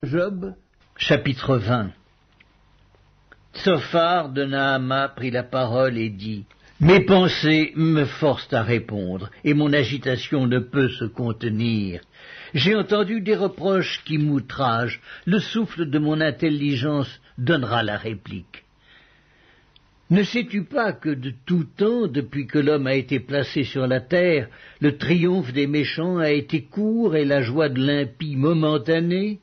Job, chapitre 20. Tsophar de Naama prit la parole et dit : Mes pensées me forcent à répondre, et mon agitation ne peut se contenir. J'ai entendu des reproches qui m'outragent, le souffle de mon intelligence donnera la réplique. Ne sais-tu pas que de tout temps, depuis que l'homme a été placé sur la terre, le triomphe des méchants a été court et la joie de l'impie momentanée ?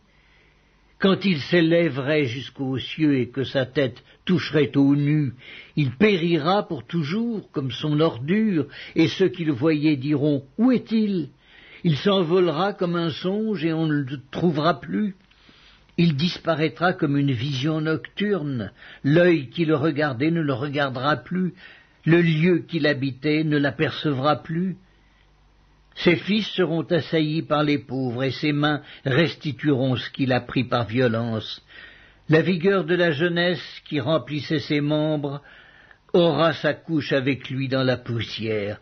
Quand il s'élèverait jusqu'aux cieux et que sa tête toucherait aux nues, il périra pour toujours comme son ordure, et ceux qui le voyaient diront : Où est-il ? Il s'envolera comme un songe et on ne le trouvera plus. Il disparaîtra comme une vision nocturne, l'œil qui le regardait ne le regardera plus, le lieu qu'il habitait ne l'apercevra plus. Ses fils seront assaillis par les pauvres, et ses mains restitueront ce qu'il a pris par violence. La vigueur de la jeunesse qui remplissait ses membres aura sa couche avec lui dans la poussière.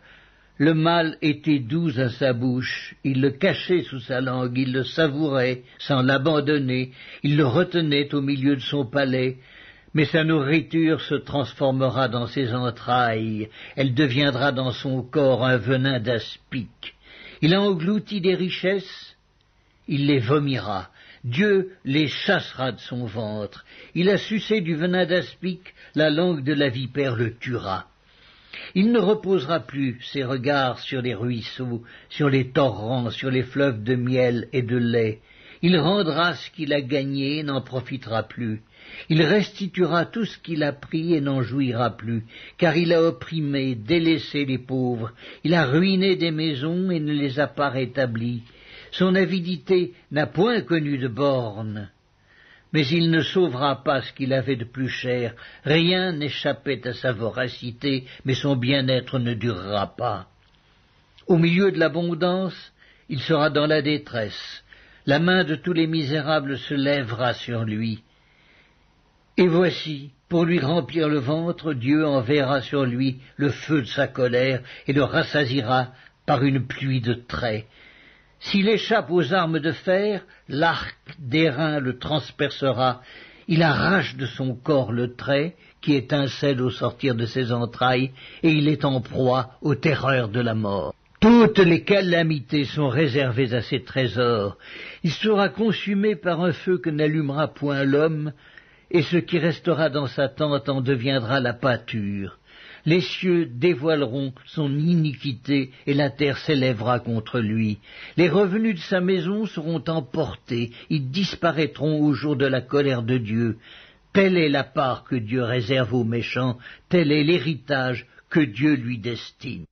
Le mal était doux à sa bouche, il le cachait sous sa langue, il le savourait sans l'abandonner, il le retenait au milieu de son palais. Mais sa nourriture se transformera dans ses entrailles, elle deviendra dans son corps un venin d'aspic. Il a englouti des richesses, il les vomira. Dieu les chassera de son ventre. Il a sucé du venin d'aspic, la langue de la vipère le tuera. Il ne reposera plus ses regards sur les ruisseaux, sur les torrents, sur les fleuves de miel et de lait. Il rendra ce qu'il a gagné et n'en profitera plus. Il restituera tout ce qu'il a pris et n'en jouira plus, car il a opprimé, délaissé les pauvres. Il a ruiné des maisons et ne les a pas rétablies. Son avidité n'a point connu de bornes. Mais il ne sauvera pas ce qu'il avait de plus cher. Rien n'échappait à sa voracité, mais son bien-être ne durera pas. Au milieu de l'abondance, il sera dans la détresse. La main de tous les misérables se lèvera sur lui. Et voici, pour lui remplir le ventre, Dieu enverra sur lui le feu de sa colère et le rassasiera par une pluie de traits. S'il échappe aux armes de fer, l'arc d'airain le transpercera. Il arrache de son corps le trait qui étincelle au sortir de ses entrailles, et il est en proie aux terreurs de la mort. Toutes les calamités sont réservées à ses trésors. Il sera consumé par un feu que n'allumera point l'homme, et ce qui restera dans sa tente en deviendra la pâture. Les cieux dévoileront son iniquité, et la terre s'élèvera contre lui. Les revenus de sa maison seront emportés, ils disparaîtront au jour de la colère de Dieu. Telle est la part que Dieu réserve aux méchants, tel est l'héritage que Dieu lui destine.